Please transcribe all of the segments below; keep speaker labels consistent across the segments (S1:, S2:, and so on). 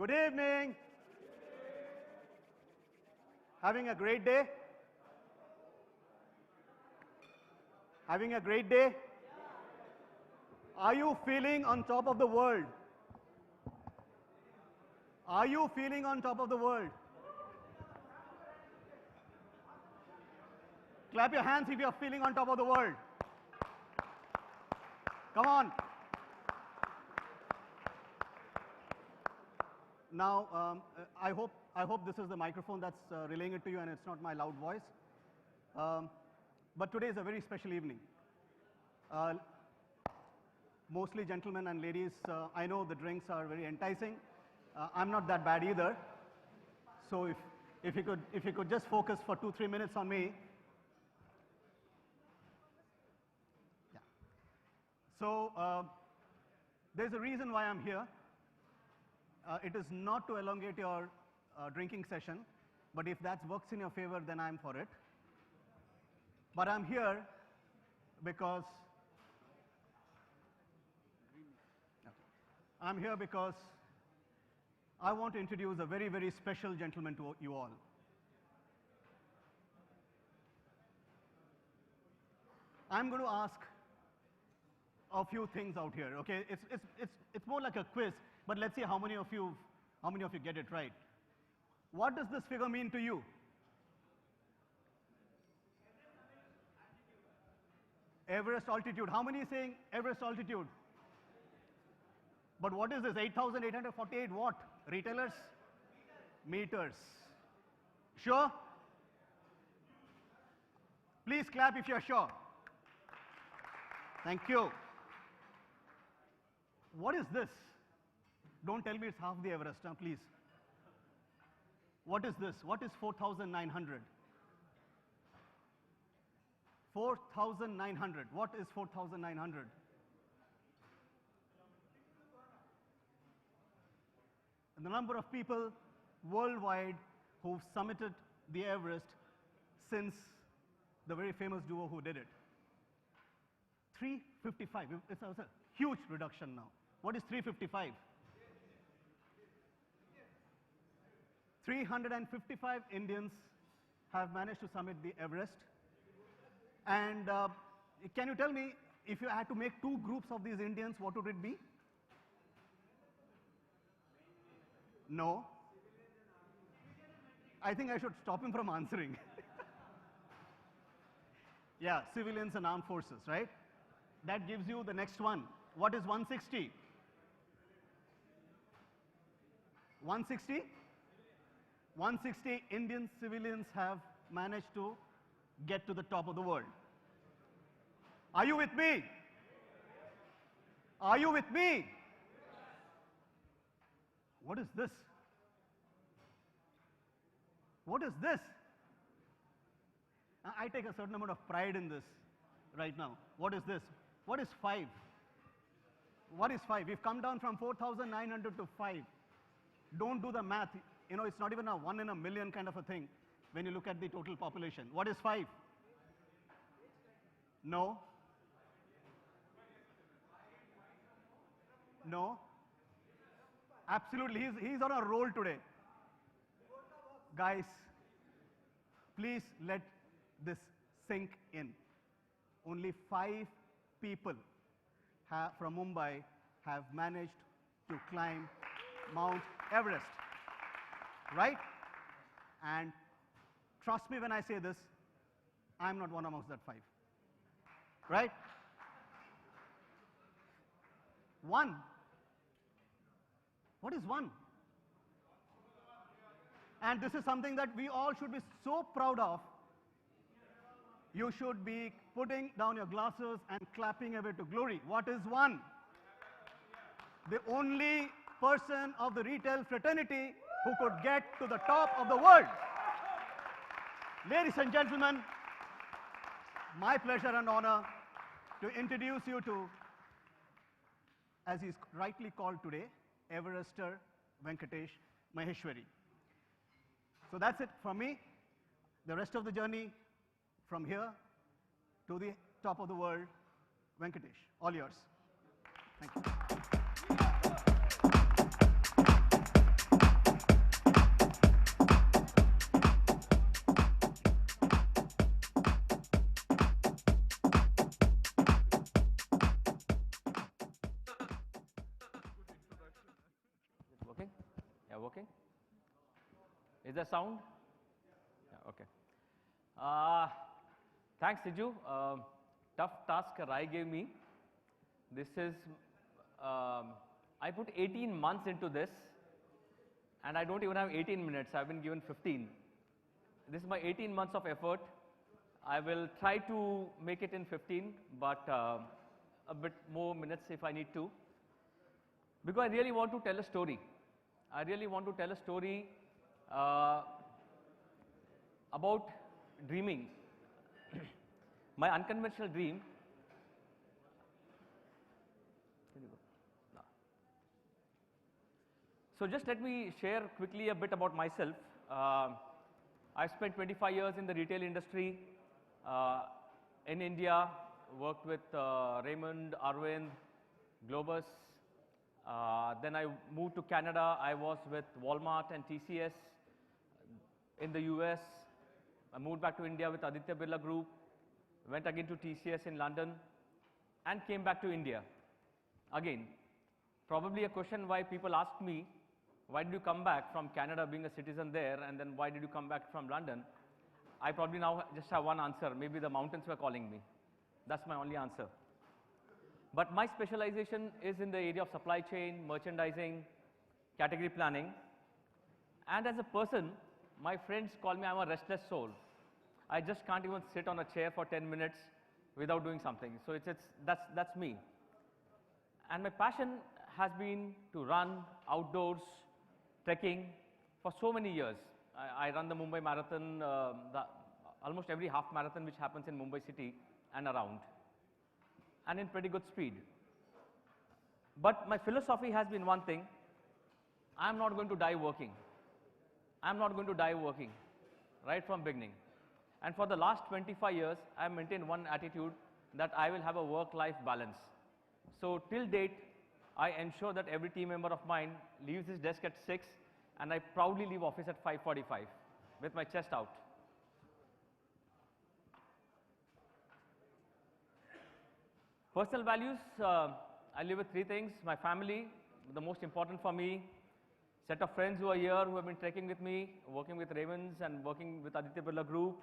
S1: Good evening. Having a great day? Having a great day? Are you feeling on top of the world? Are you feeling on top of the world? Clap your hands if you are feeling on top of the world. Come on. Now, I hope this is the microphone that's relaying it to you and it's not my loud voice. But today is a very special evening. Mostly gentlemen and ladies, I know the drinks are very enticing. I'm not that bad either. So if you could just focus for 2-3 minutes on me. Yeah. So there's a reason why I'm here. It is not to elongate your drinking session, but if that works in your favor, then I'm for it. But I'm here because I want to introduce a very, very special gentleman to you all. I'm going to ask a few things out here, okay? It's more like a quiz, but let's see how many of you get it right. What does this figure mean to you? Everest altitude. How many is saying Everest altitude? But what is this? 8,848 what? Retailers? Meters. Sure? Please clap if you're sure. Thank you. What is this? Don't tell me it's half the Everest, now please. What is this? What is 4,900? 4,900. What is 4,900? The number of people worldwide who've summited the Everest since the very famous duo who did it. 355. It's a huge reduction now. What is 355? 355 Indians have managed to summit the Everest. And can you tell me, if you had to make two groups of these Indians, what would it be? No. I think I should stop him from answering. Yeah, civilians and armed forces, right? That gives you the next one. What is 160? 160? 160 Indian civilians have managed to get to the top of the world. Are you with me? Are you with me? What is this? What is this? I take a certain amount of pride in this right now. What is this? What is 5? What is 5? We've come down from 4,900 to 5. Don't do the math. You know, it's not even a 1 in a million kind of a thing when you look at the total population. What is 5? No. No. Absolutely. He's on a roll today. Guys, please let this sink in. Only 5 people from Mumbai have managed to climb Mount Everest. Right? And trust me when I say this, I'm not one amongst that 5. Right? 1. What is 1? And this is something that we all should be so proud of. You should be putting down your glasses and clapping away to glory. What is 1? The only person of the retail fraternity who could get to the top of the world. Ladies and gentlemen, my pleasure and honor to introduce you to, as he's rightly called today, Everester Venkatesh Maheshwari. So that's it from me. The rest of the journey from here to the top of the world, Venkatesh, all yours. Thank you.
S2: working? Is there sound? Yeah, okay. Thanks, Siju. Tough task Rai gave me. This is, I put 18 months into this, and I don't even have 18 minutes. I've been given 15. This is my 18 months of effort. I will try to make it in 15, but a bit more minutes if I need to. Because I really want to tell a story. I really want to tell a story about dreaming. My unconventional dream. So just let me share quickly a bit about myself. I've spent 25 years in the retail industry in India, worked with Raymond, Arvind, Globus. Then I moved to Canada. I was with Walmart and TCS. In the US, I moved back to India with Aditya Birla Group, went again to TCS in London, and came back to India. Again, probably a question why people ask me, why did you come back from Canada being a citizen there, and then why did you come back from London? I probably now just have one answer. Maybe the mountains were calling me. That's my only answer. But my specialization is in the area of supply chain, merchandising, category planning. And as a person, my friends call me I'm a restless soul. I just can't even sit on a chair for 10 minutes without doing something. So that's me. And my passion has been to run outdoors, trekking for so many years. I run the Mumbai Marathon, almost every half marathon which happens in Mumbai city and around, and in pretty good speed. But my philosophy has been one thing: I'm not going to die working. I'm not going to die working, right from beginning. And for the last 25 years, I have maintained one attitude, that I will have a work-life balance. So till date, I ensure that every team member of mine leaves his desk at 6, and I proudly leave office at 5:45 with my chest out. Personal values, I live with 3 things: my family, the most important for me; set of friends who are here, who have been trekking with me, working with Ravens and working with Aditya Birla Group;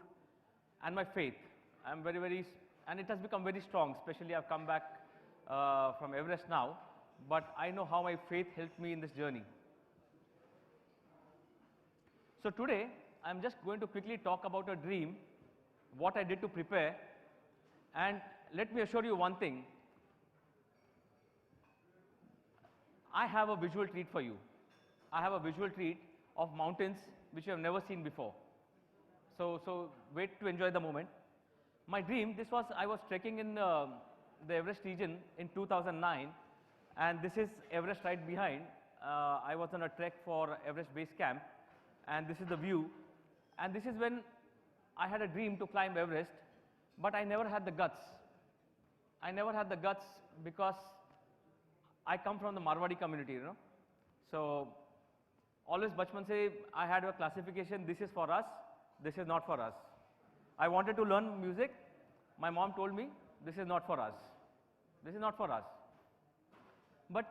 S2: and my faith. I'm and it has become very strong, especially I've come back from Everest now, but I know how my faith helped me in this journey. So today, I'm just going to quickly talk about a dream, what I did to prepare, and let me assure you one thing. I have a visual treat for you. I have a visual treat of mountains which you have never seen before. So wait to enjoy the moment. My dream, I was trekking in the Everest region in 2009, and this is Everest right behind. I was on a trek for Everest Base Camp, and this is the view. And this is when I had a dream to climb Everest, but I never had the guts. I never had the guts because I come from the Marwadi community, you know. So always Bachman say, I had a classification, this is for us, this is not for us. I wanted to learn music. My mom told me, this is not for us. This is not for us. But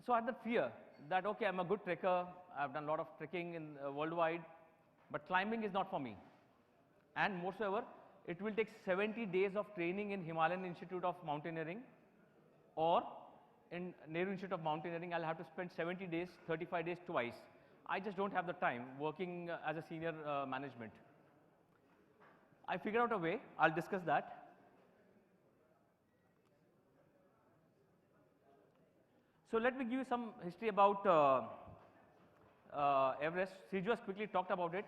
S2: so I had the fear that, okay, I'm a good trekker. I've done a lot of trekking in worldwide, but climbing is not for me. And moreover, it will take 70 days of training in Himalayan Institute of Mountaineering, or in Nehru Institute of Mountaineering, I'll have to spend 70 days, 35 days twice. I just don't have the time working as a senior management. I figured out a way. I'll discuss that. So let me give you some history about Everest. Siju has quickly talked about it.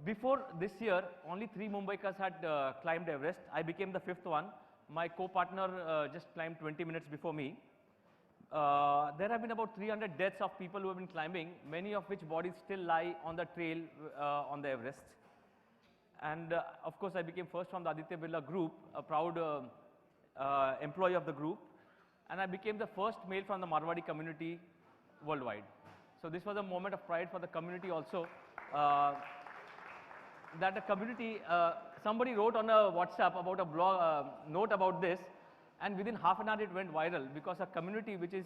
S2: Before this year, only 3 Mumbaikars had climbed Everest. I became the 5th one. My co-partner just climbed 20 minutes before me. There have been about 300 deaths of people who have been climbing, many of which bodies still lie on the trail on the Everest. And of course, I became first from the Aditya Birla Group, a proud employee of the group. And I became the first male from the Marwadi community worldwide. So this was a moment of pride for the community also. That the community, somebody wrote on a WhatsApp about a blog note about this, and within half an hour it went viral, because a community which is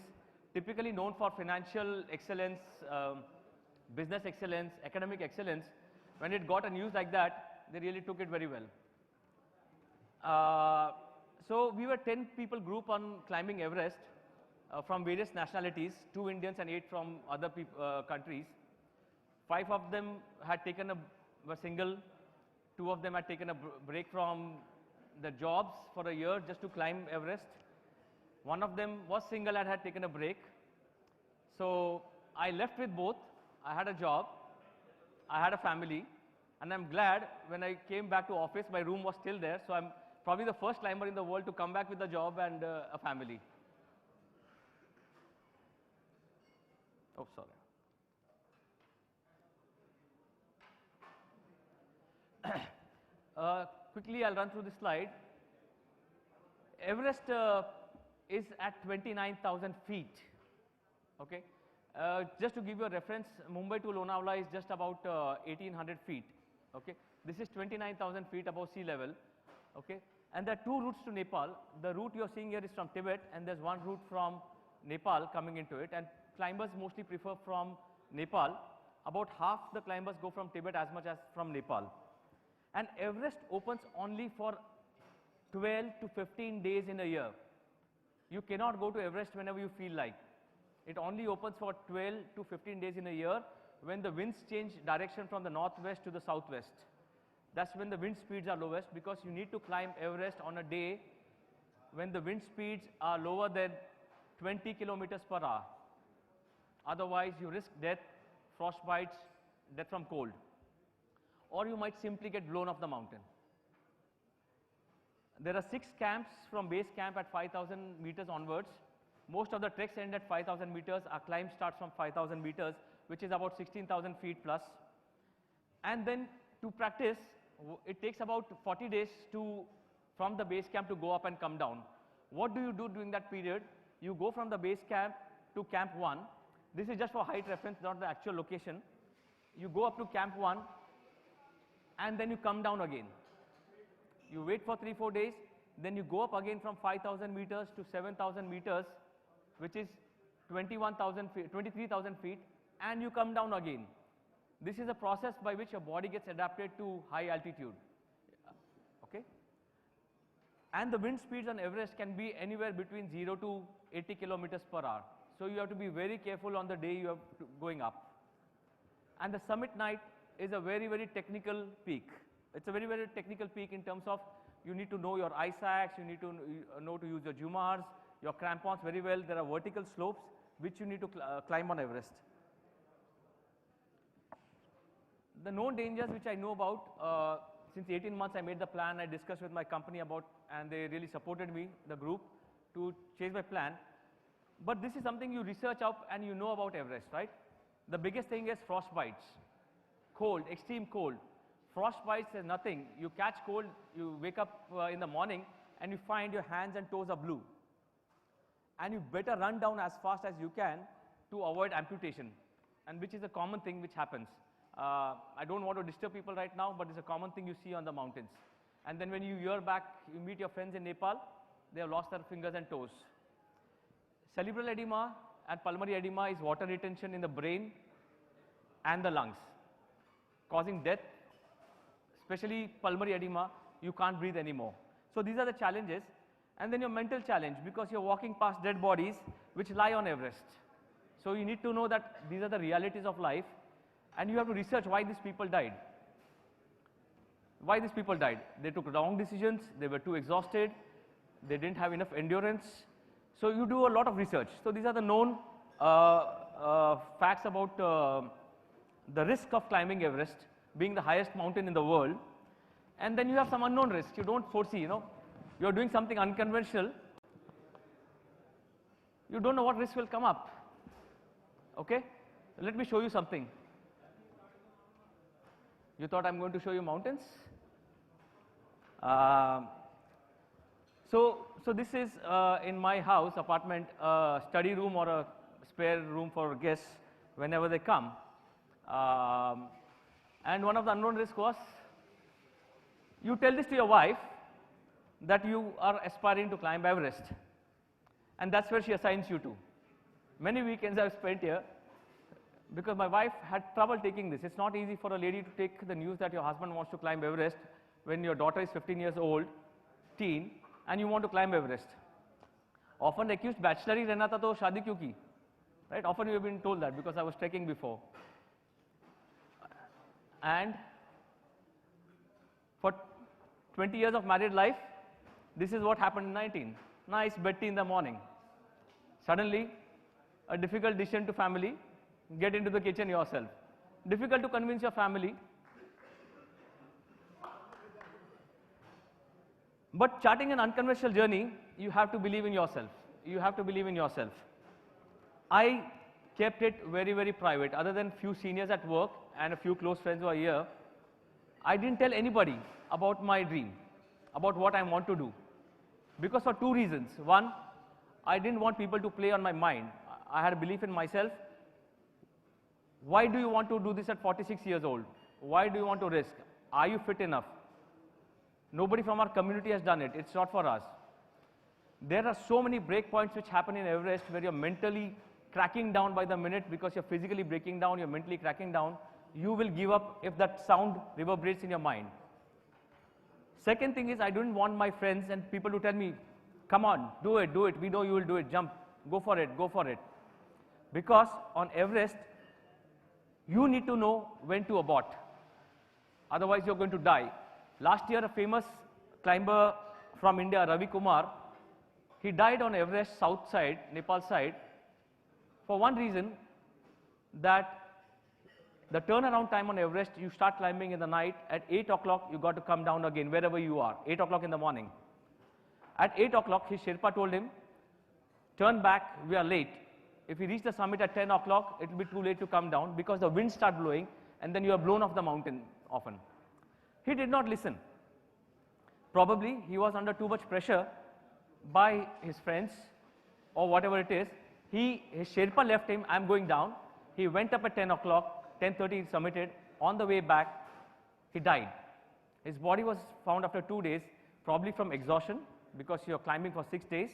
S2: typically known for financial excellence, business excellence, academic excellence, when it got a news like that, they really took it very well. So we were 10 people group on climbing Everest from various nationalities, 2 Indians and 8 from other countries. 5 of them had taken were single, 2 of them had taken a break from the jobs for a year just to climb Everest. 1 of them was single and had taken a break. So I left with both. I had a job, I had a family, and I'm glad when I came back to office, my room was still there. So I'm probably the first climber in the world to come back with a job and a family. Oh, sorry. Quickly, I'll run through this slide. Everest is at 29,000 feet. Okay. Just to give you a reference, Mumbai to Lonavala is just about 1,800 feet. Okay. This is 29,000 feet above sea level. Okay. And there are 2 routes to Nepal. The route you are seeing here is from Tibet, and there's 1 route from Nepal coming into it. And climbers mostly prefer from Nepal. About half the climbers go from Tibet as much as from Nepal. And Everest opens only for 12 to 15 days in a year. You cannot go to Everest whenever you feel like. It only opens for 12 to 15 days in a year when the winds change direction from the northwest to the southwest. That's when the wind speeds are lowest, because you need to climb Everest on a day when the wind speeds are lower than 20 kilometers per hour. Otherwise, you risk death, frostbites, death from cold. Or you might simply get blown off the mountain. There are 6 camps from base camp at 5,000 meters onwards. Most of the treks end at 5,000 meters. Our climb starts from 5,000 meters, which is about 16,000 feet plus. And then to practice, it takes about 40 days from the base camp to go up and come down. What do you do during that period? You go from the base camp to camp 1. This is just for height reference, not the actual location. You go up to camp 1, and then you come down again. You wait for 3-4 days, then you go up again from 5,000 meters to 7,000 meters, which is 23,000 feet, and you come down again. This is a process by which your body gets adapted to high altitude. Okay? And the wind speeds on Everest can be anywhere between 0 to 80 kilometers per hour. So you have to be very careful on the day you are going up. And the summit night is a very, very technical peak. It's a very, very technical peak in terms of you need to know your eye sacks, you need to know to use your jumars, your crampons very well. There are vertical slopes which you need to climb on Everest. The known dangers which I know about, since 18 months I made the plan, I discussed with my company about, and they really supported me, the group, to chase my plan. But this is something you research up and you know about Everest, right? The biggest thing is frostbites. Cold, extreme cold. Frostbites is nothing. You catch cold, you wake up in the morning and you find your hands and toes are blue. And you better run down as fast as you can to avoid amputation, and which is a common thing which happens. I don't want to disturb people right now, but it's a common thing you see on the mountains. And then when you hear back, you meet your friends in Nepal, they have lost their fingers and toes. Cerebral edema and pulmonary edema is water retention in the brain and the lungs, causing death, especially pulmonary edema. You can't breathe anymore. So these are the challenges. And then your mental challenge, because you're walking past dead bodies which lie on Everest. So you need to know that these are the realities of life, and you have to research why these people died. Why these people died? They took wrong decisions, they were too exhausted, they didn't have enough endurance. So you do a lot of research. So these are the known facts about the risk of climbing Everest, being the highest mountain in the world. And then you have some unknown risks you don't foresee, You're doing something unconventional. You don't know what risk will come up. Okay? Let me show you something. You thought I'm going to show you mountains? So this is in my house, apartment, study room or a spare room for guests whenever they come. And one of the unknown risks was, you tell this to your wife that you are aspiring to climb Everest, and that's where she assigns you to. Many weekends I've spent here. because my wife had trouble taking this. It's not easy for a lady to take the news that your husband wants to climb Everest when your daughter is 15 years old, teen, and you want to climb Everest. Often accused bachelor ही रहना था तो शादी क्यों की? Right? Often you have been told that because I was trekking before. And for 20 years of married life, this is what happened in 19. Nice bed tea in the morning. Suddenly, a difficult decision to family, get into the kitchen yourself. Difficult to convince your family. But charting an unconventional journey, you have to believe in yourself. You have to believe in yourself. I kept it very, very private. Other than few seniors at work and a few close friends who are here, I didn't tell anybody about my dream, about what I want to do. Because for two reasons. One, I didn't want people to play on my mind. I had a belief in myself. Why do you want to do this at 46 years old? Why do you want to risk? Are you fit enough? Nobody from our community has done it. It's not for us. There are so many breakpoints which happen in Everest where you're mentally cracking down by the minute because you're physically breaking down, you're mentally cracking down. You will give up if that sound reverberates in your mind. Second thing is, I didn't want my friends and people to tell me, come on, do it, we know you will do it, jump, go for it, go for it. Because on Everest, you need to know when to abort. Otherwise, you're going to die. Last year, a famous climber from India, Ravi Kumar, he died on Everest south side, Nepal side, for one reason, that the turnaround time on Everest, you start climbing in the night, at 8 o'clock, you got to come down again, wherever you are, 8 o'clock in the morning. At 8 o'clock, his Sherpa told him, turn back, we are late. If you reach the summit at 10 o'clock, it will be too late to come down because the winds start blowing and then you are blown off the mountain often. He did not listen. Probably he was under too much pressure by his friends or whatever it is. His Sherpa left him, I'm going down. He went up at 10 o'clock, 10:30 he summited. On the way back, he died. His body was found after 2 days, probably from exhaustion because you're climbing for 6 days.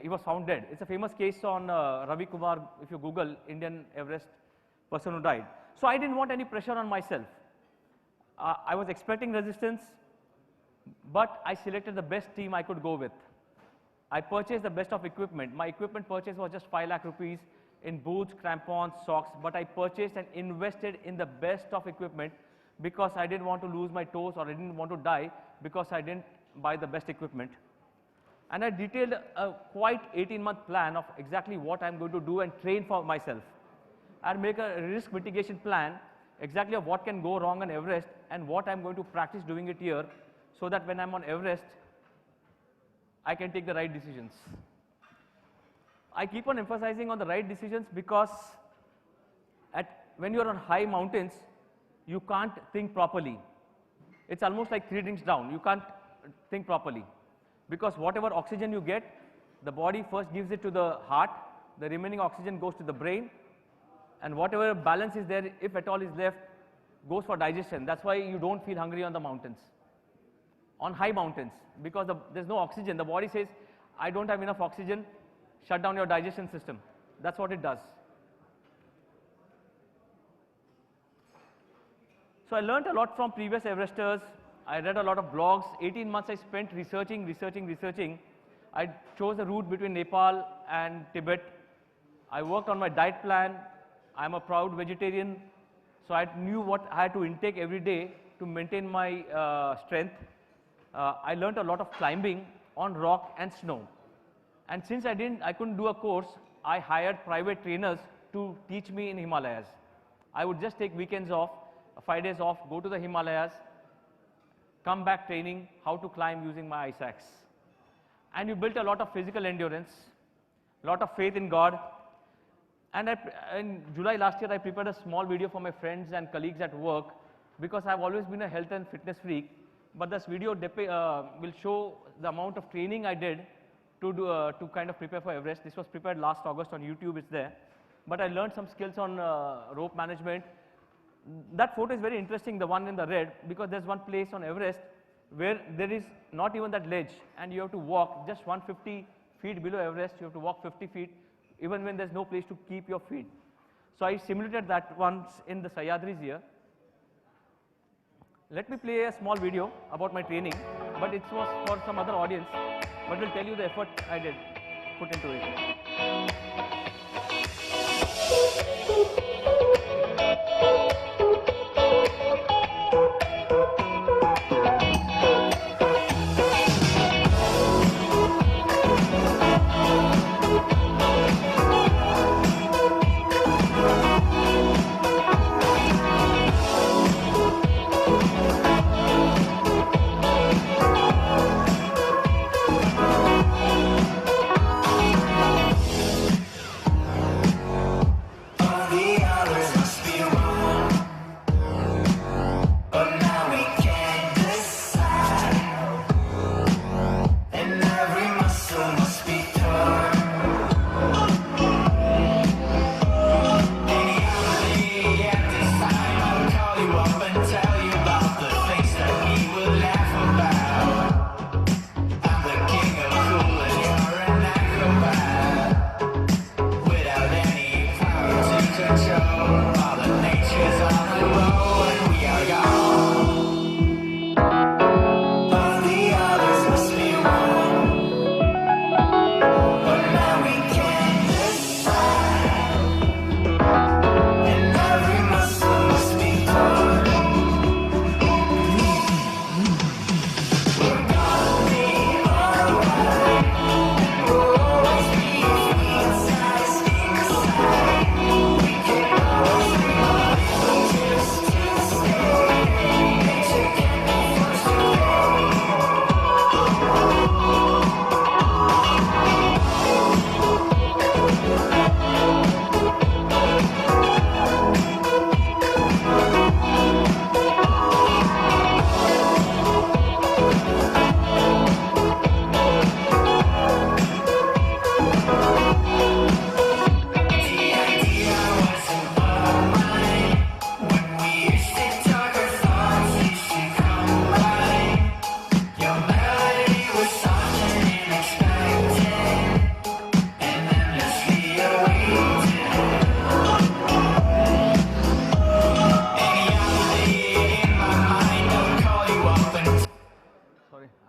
S2: He was found dead. It's a famous case on Ravi Kumar, if you Google, Indian Everest person who died. So I didn't want any pressure on myself. I was expecting resistance, but I selected the best team I could go with. I purchased the best of equipment. My equipment purchase was just 5 lakh rupees in boots, crampons, socks, but I purchased and invested in the best of equipment because I didn't want to lose my toes or I didn't want to die because I didn't buy the best equipment. And I detailed a quite 18-month plan of exactly what I'm going to do and train for myself. I'd make a risk mitigation plan exactly of what can go wrong on Everest and what I'm going to practice doing it here so that when I'm on Everest, I can take the right decisions. I keep on emphasizing on the right decisions because when you're on high mountains, you can't think properly. It's almost like 3 drinks down. You can't think properly. Because whatever oxygen you get, the body first gives it to the heart, the remaining oxygen goes to the brain, and whatever balance is there, if at all is left, goes for digestion. That's why you don't feel hungry on the mountains, on high mountains, because there's no oxygen. The body says, I don't have enough oxygen, shut down your digestion system. That's what it does. So I learned a lot from previous Everesters. I read a lot of blogs. 18 months I spent researching. I chose a route between Nepal and Tibet. I worked on my diet plan. I'm a proud vegetarian, so I knew what I had to intake every day to maintain my strength. I learned a lot of climbing on rock and snow. And since I couldn't do a course, I hired private trainers to teach me in Himalayas. I would just take weekends off, 5 days off, go to the Himalayas, come back training how to climb using my ice axe. And you built a lot of physical endurance, a lot of faith in God. And in July last year, I prepared a small video for my friends and colleagues at work because I've always been a health and fitness freak. But this video will show the amount of training I did to kind of prepare for Everest. This was prepared last August on YouTube, it's there. But I learned some skills on rope management. That photo is very interesting, the one in the red, because there's one place on Everest where there is not even that ledge and you have to walk just 150 feet below Everest, you have to walk 50 feet even when there's no place to keep your feet. So I simulated that once in the Sahyadris here. Let me play a small video about my training, but it was for some other audience, but will tell you the effort I did put into it.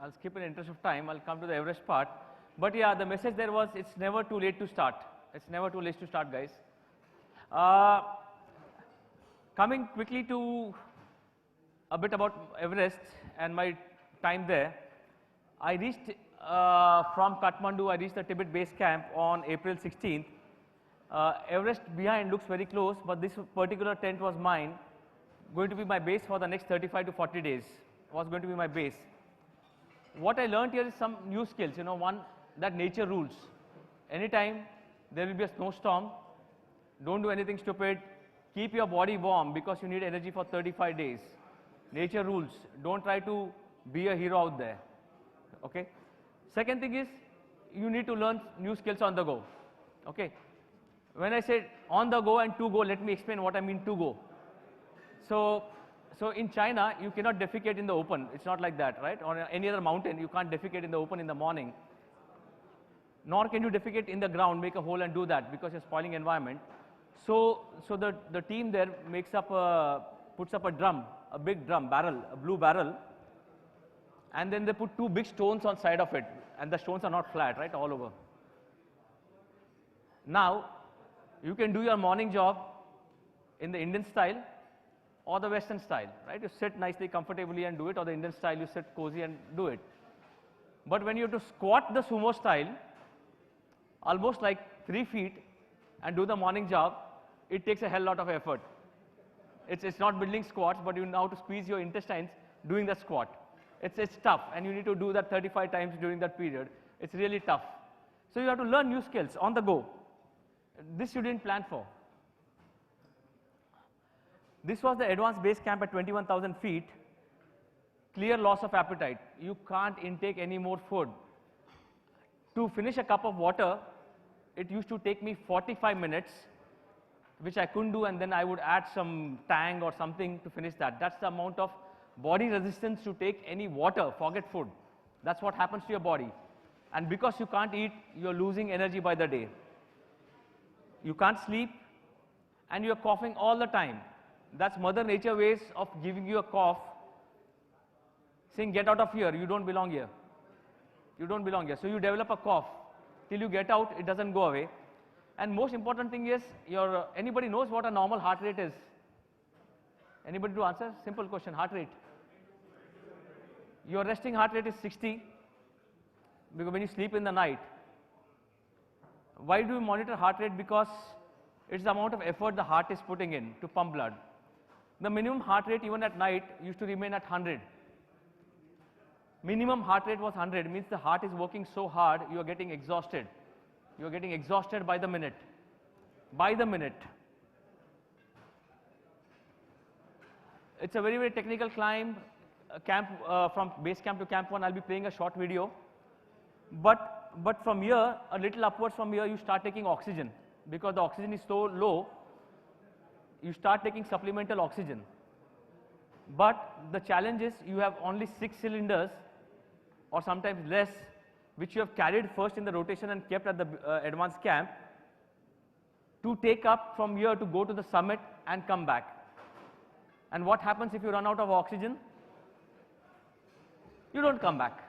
S2: I'll skip in the interest of time. I'll come to the Everest part. But yeah, the message there was it's never too late to start. It's never too late to start, guys. Coming quickly to a bit about Everest and my time there. I reached from Kathmandu, I reached the Tibet base camp on April 16th. Everest behind looks very close, but this particular tent was mine, going to be my base for the next 35 to 40 days, was going to be my base. What I learned here is some new skills, one, that nature rules. Anytime there will be a snowstorm, don't do anything stupid, keep your body warm because you need energy for 35 days. Nature rules, don't try to be a hero out there, okay? Second thing is, you need to learn new skills on the go, okay? When I say on the go and to go, let me explain what I mean to go. So in China, you cannot defecate in the open. It's not like that, right? On any other mountain, you can't defecate in the open in the morning. Nor can you defecate in the ground, make a hole and do that because you're spoiling environment. So the team there puts up a drum, a big drum, barrel, a blue barrel, and then they put two big stones on side of it, and the stones are not flat, right, all over. Now, you can do your morning job in the Indian style or the Western style, right? You sit nicely, comfortably and do it, or the Indian style, you sit cozy and do it. But when you have to squat the sumo style, almost like 3 feet, and do the morning job, it takes a hell lot of effort. It's not building squats, but you know how to squeeze your intestines doing the squat. It's tough, and you need to do that 35 times during that period. It's really tough. So you have to learn new skills on the go. This you didn't plan for. This was the advanced base camp at 21,000 feet. Clear loss of appetite. You can't intake any more food. To finish a cup of water, it used to take me 45 minutes, which I couldn't do, and then I would add some tang or something to finish that. That's the amount of body resistance to take any water, forget food. That's what happens to your body. And because you can't eat, you're losing energy by the day. You can't sleep, and you're coughing all the time. That's Mother Nature ways of giving you a cough, saying get out of here, you don't belong here. You don't belong here. So you develop a cough. Till you get out, it doesn't go away. And most important thing is, anybody knows what a normal heart rate is? Anybody to answer? Simple question, heart rate. Your resting heart rate is 60, because when you sleep in the night. Why do we monitor heart rate? Because it's the amount of effort the heart is putting in to pump blood. The minimum heart rate even at night used to remain at 100. Minimum heart rate was 100, means the heart is working so hard, you are getting exhausted. You are getting exhausted by the minute. By the minute. It's a very, very technical climb. From base camp to camp 1, I'll be playing a short video. But from here, a little upwards from here, you start taking oxygen. Because the oxygen is so low, you start taking supplemental oxygen. But the challenge is you have only 6 cylinders, or sometimes less, which you have carried first in the rotation and kept at the advanced camp, to take up from here to go to the summit and come back. And what happens if you run out of oxygen? You don't come back.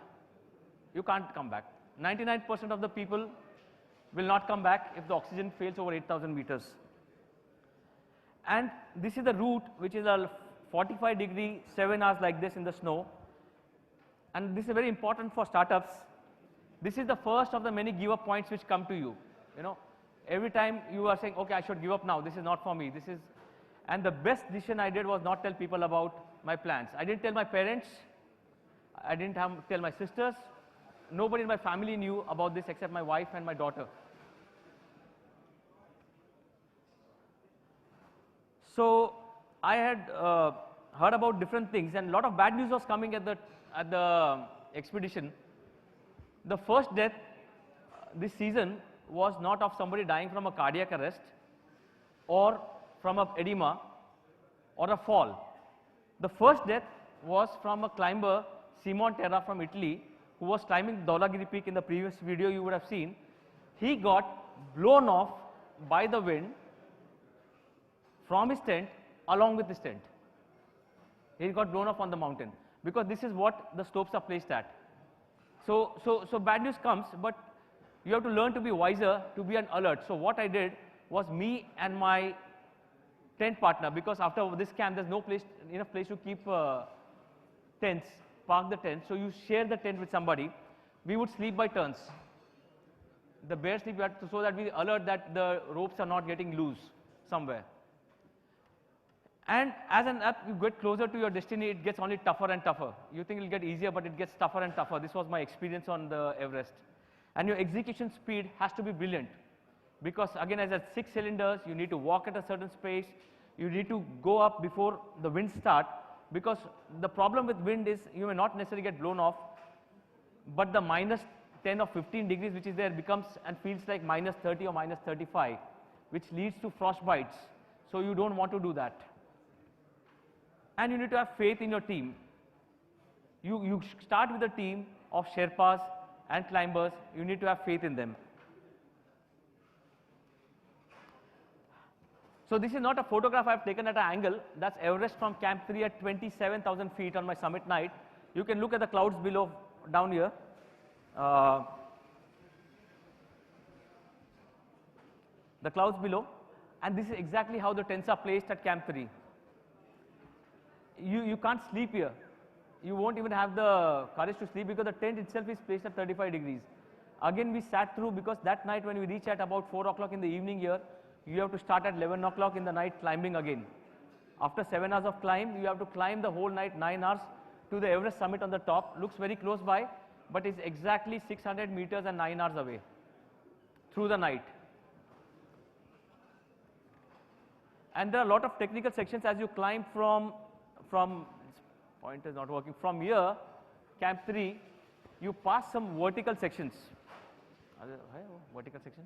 S2: You can't come back. 99% of the people will not come back if the oxygen fails over 8,000 meters. And this is the route, which is a 45-degree, 7 hours like this in the snow. And this is very important for startups. This is the first of the many give up points which come to you. You know, every time you are saying, okay, I should give up now. This is not for me. And the best decision I did was not tell people about my plans. I didn't tell my parents. I didn't tell my sisters. Nobody in my family knew about this except my wife and my daughter. So I had heard about different things, and a lot of bad news was coming at the expedition. The first death this season was not of somebody dying from a cardiac arrest or from an edema or a fall. The first death was from a climber, Simon Terra from Italy, who was climbing Dhaulagiri peak in the previous video you would have seen. He got blown off by the wind from his tent along with his tent. He got blown off on the mountain, because this is what the slopes are placed at. So bad news comes, but you have to learn to be wiser, to be on alert. So what I did was, me and my tent partner, because after this camp there's no place, enough place to keep tents, park the tent, so you share the tent with somebody. We would sleep by turns. The bare sleep, so that we alert that the ropes are not getting loose somewhere. And as an up, you get closer to your destiny, it gets only tougher and tougher. You think it will get easier, but it gets tougher and tougher. This was my experience on the Everest. And your execution speed has to be brilliant, because again, as at 6 cylinders, you need to walk at a certain space. You need to go up before the wind starts, because the problem with wind is you may not necessarily get blown off, but the minus 10 or 15 degrees which is there becomes and feels like minus 30 or minus 35, which leads to frost bites. So you don't want to do that. And you need to have faith in your team. You start with a team of Sherpas and climbers. You need to have faith in them. So this is not a photograph I've taken at an angle. That's Everest from Camp 3 at 27,000 feet on my summit night. You can look at the clouds below, down here. The clouds below. And this is exactly how the tents are placed at Camp 3. You can't sleep here. You won't even have the courage to sleep, because the tent itself is placed at 35 degrees. Again, we sat through, because that night when we reach at about 4 o'clock in the evening here, you have to start at 11 o'clock in the night climbing again. After 7 hours of climb, you have to climb the whole night, 9 hours, to the Everest summit on the top. Looks very close by, but it's exactly 600 meters and 9 hours away through the night. And there are a lot of technical sections as you climb from this point is not working. From here, Camp 3, you pass some vertical sections. Vertical section?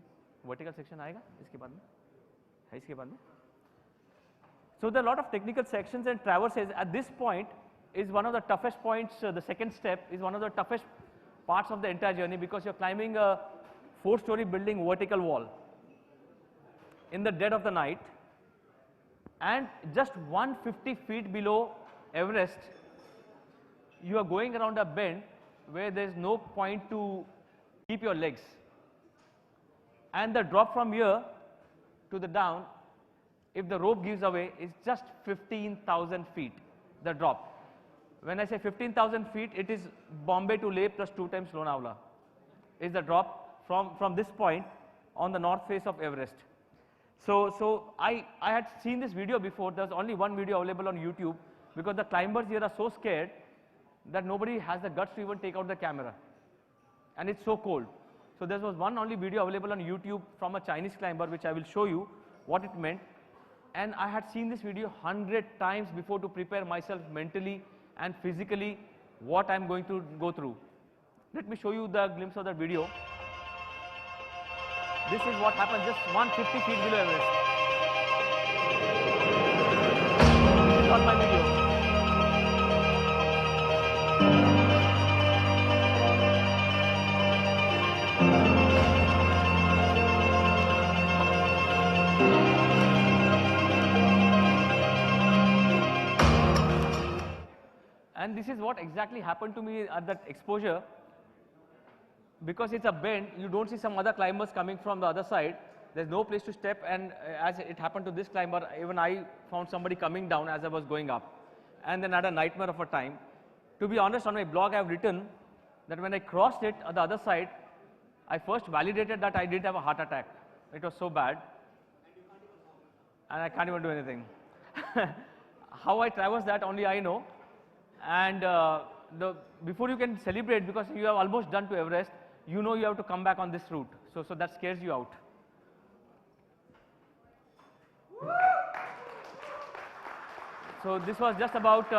S2: Vertical section आएगा इसके बाद में? है इसके बाद में? So there are a lot of technical sections and traverses. At this point is one of the toughest points. The second step is one of the toughest parts of the entire journey, because you're climbing a 4-story building vertical wall in the dead of the night. And just 150 feet below Everest, you are going around a bend where there's no point to keep your legs. And the drop from here to the down, if the rope gives away, is just 15,000 feet, the drop. When I say 15,000 feet, it is Bombay to Leh plus 2 times Lonavala, is the drop from this point on the north face of Everest. So I had seen this video before. There's only one video available on YouTube because the climbers here are so scared that nobody has the guts to even take out the camera. And it's so cold. So there was one only video available on YouTube from a Chinese climber, which I will show you what it meant. And I had seen this video 100 times before to prepare myself mentally and physically what I'm going to go through. Let me show you the glimpse of that video. This is what happened just 150 feet below Everest. It's on my video. And this is what exactly happened to me at that exposure. Because it's a bend, you don't see some other climbers coming from the other side. There's no place to step, and as it happened to this climber, even I found somebody coming down as I was going up. And then I had a nightmare of a time. To be honest, on my blog I have written that when I crossed it on the other side, I first validated that I did have a heart attack. It was so bad. And I can't even do anything. How I traversed that, only I know. And before you can celebrate, because you have almost done to Everest, you know you have to come back on this route. So that scares you out. So this was just about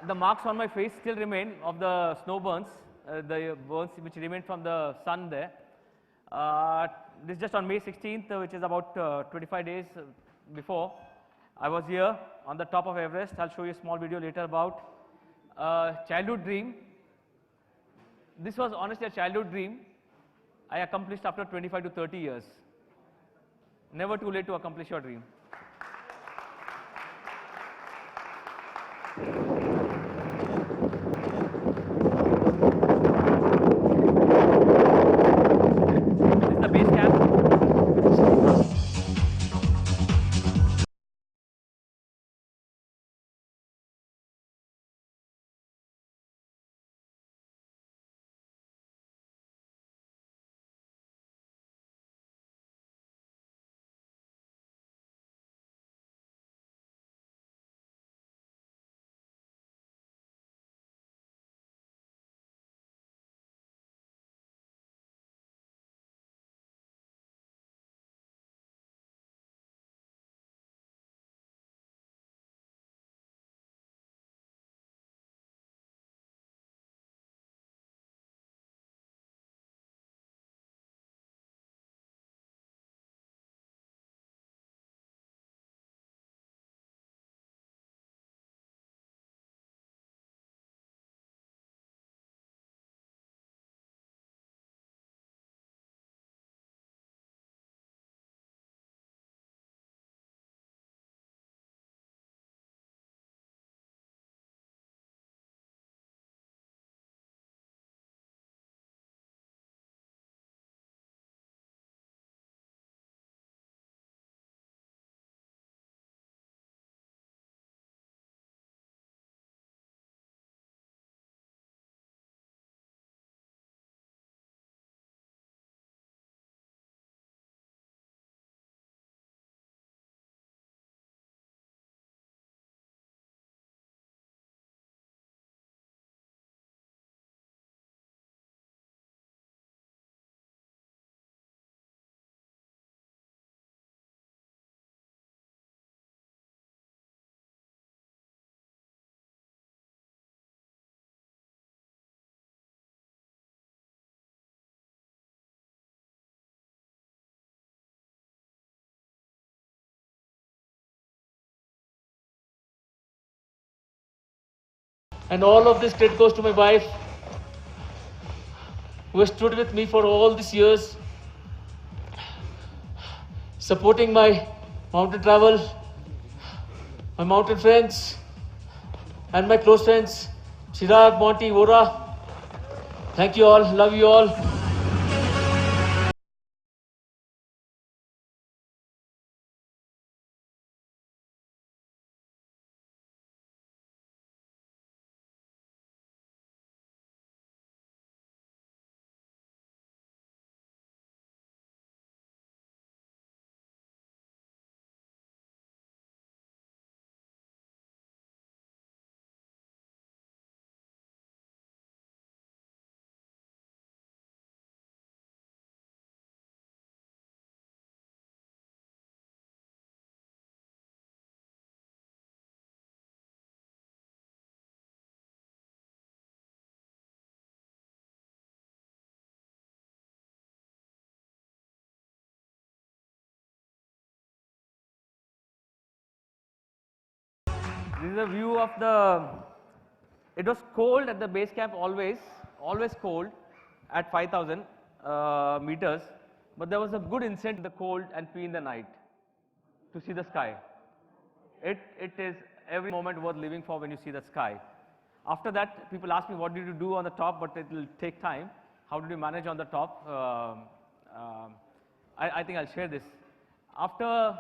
S2: the marks on my face still remain of the snow burns, the burns which remain from the sun there. This is just on May 16th, which is about 25 days before. I was here on the top of Everest. I'll show you a small video later about childhood dream. This was honestly a childhood dream I accomplished after 25 to 30 years. Never too late to accomplish your dream. This is the base camp.
S3: And all of this credit goes to my wife, who has stood with me for all these years, supporting my mountain travel, my mountain friends, and my close friends, Chirag, Monty, Vora. Thank you all. Love you all.
S2: This is a view of the, it was cold at the base camp always cold at 5,000 meters, but there was a good incentive in the cold and pee in the night to see the sky. It is every moment worth living for when you see the sky. After that, people ask me, what did you do on the top, but it will take time. How did you manage on the top? I think I'll share this. After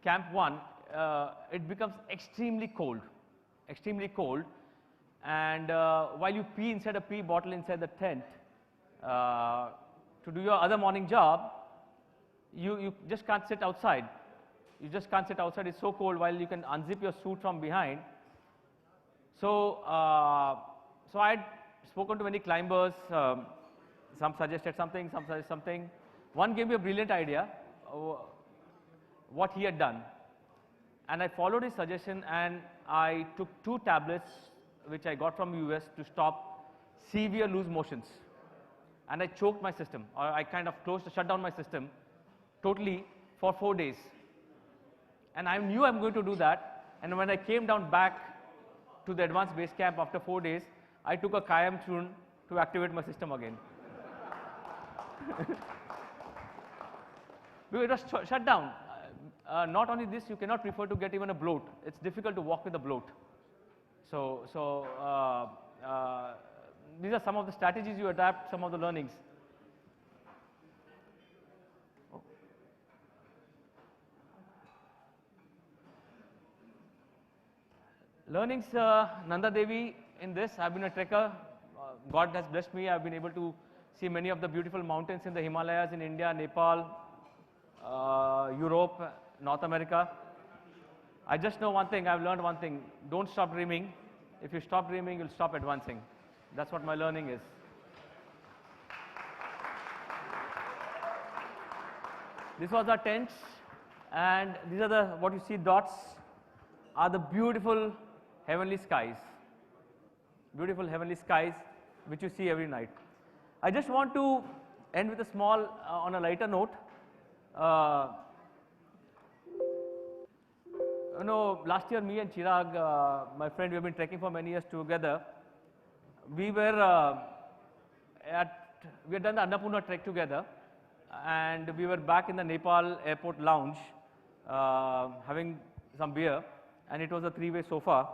S2: Camp 1, it becomes extremely cold, and while you pee inside a pee bottle inside the tent, to do your other morning job, you just can't sit outside. You just can't sit outside, it's so cold, while you can unzip your suit from behind. So, so I had spoken to many climbers, some suggested something, some suggested something. One gave me a brilliant idea, what he had done. And I followed his suggestion, and I took 2 tablets which I got from US to stop severe loose motions. And I choked my system, or I kind of shut down my system totally for 4 days. And I knew I'm going to do that. And when I came down back to the advanced base camp after 4 days, I took a Kayam churn to activate my system again. Because it was shut down. Not only this, you cannot prefer to get even a bloat. It's difficult to walk with a bloat. So these are some of the strategies you adapt, some of the learnings. Learnings, Nanda Devi, in this, I've been a trekker. God has blessed me. I've been able to see many of the beautiful mountains in the Himalayas, in India, Nepal, Europe, North America. I just know one thing, I've learned one thing, don't stop dreaming. If you stop dreaming, you'll stop advancing. That's what my learning is. This was our tents, and these are what you see dots are the beautiful heavenly skies. Beautiful heavenly skies which you see every night. I just want to end with a small, on a lighter note. You know, last year, me and Chirag, my friend, we have been trekking for many years together. We were we had done the Annapurna trek together, and we were back in the Nepal airport lounge, having some beer, and it was a 3-way sofa.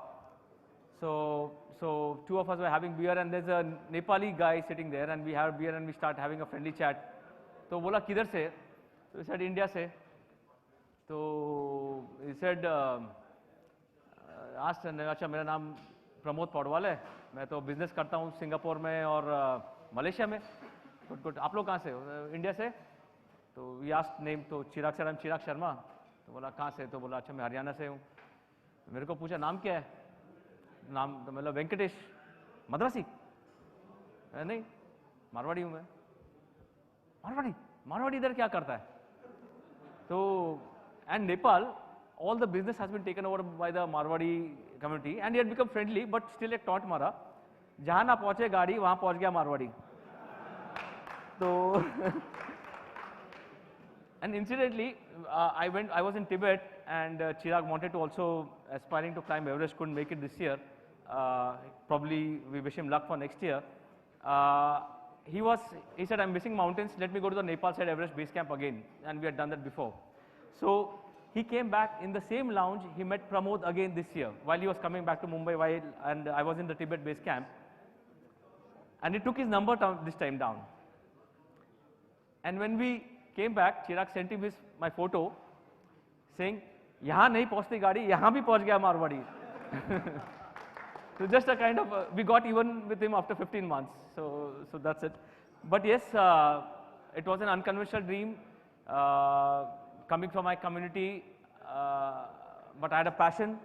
S2: So 2 of us were having beer, and there's a Nepali guy sitting there, and we have beer, and we start having a friendly chat. So bola kidhar se? So we said India se. So he said, asked, अच्छा मेरा नाम प्रमोद पौडवाल है, मैं तो business करता हूँ Singapore में और मलेशिया में. गुड, आप लोग कहाँ से हो? इंडिया से. तो वी आस्क्ड नेम, तो चिराग सर, I'm चिराग शर्मा. तो बोला कहाँ से? तो बोला अच्छा मैं हरियाणा से हूँ. मेरे को पूछा नाम क्या है? नाम तो मतलब वेंकटेश. मद्रासी? नहीं, मारवाड़ी हूँ मैं. मारवाड़ी इधर क्या करता है? तो and Nepal, all the business has been taken over by the Marwadi community, and he had become friendly, but still एक taunt मारा. जहाँ ना पहुँचे गाड़ी, वहाँ पहुँच गया मारवाड़ी. तो and incidentally, I was in Tibet, and Chirag wanted to also aspiring to climb Everest, couldn't make it this year. Probably we wish him luck for next year. He said, I'm missing mountains, let me go to the Nepal side Everest base camp again, and we had done that before. So he came back in the same lounge. He met Pramod again this year while he was coming back to Mumbai and I was in the Tibet base camp. And he took his number this time down. And when we came back, Chirag sent him my photo saying, "Yahan nahi pahunchti gaadi, yahan bhi pahunch gaya Marwadi." So just a kind of, we got even with him after 15 months. So that's it. But yes, it was an unconventional dream coming from my community. But I had a passion.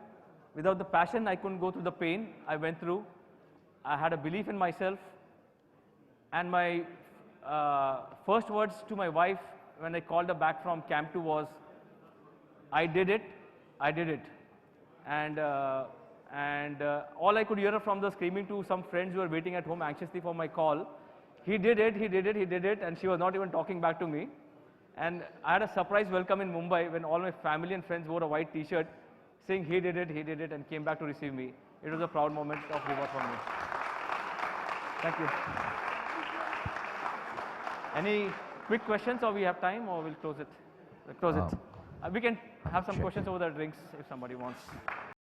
S2: Without the passion, I couldn't go through the pain I went through. I had a belief in myself. And my first words to my wife when I called her back from Camp 2 was, "I did it, I did it." And all I could hear from the screaming to some friends who were waiting at home anxiously for my call, "He did it, he did it, he did it," and she was not even talking back to me. And I had a surprise welcome in Mumbai when all my family and friends wore a white t-shirt saying, he did it, and came back to receive me. It was a proud moment of reward for me. Thank you. Any quick questions, or we have time, or we'll close it? We'll close it. We can have some questions over the drinks if somebody wants.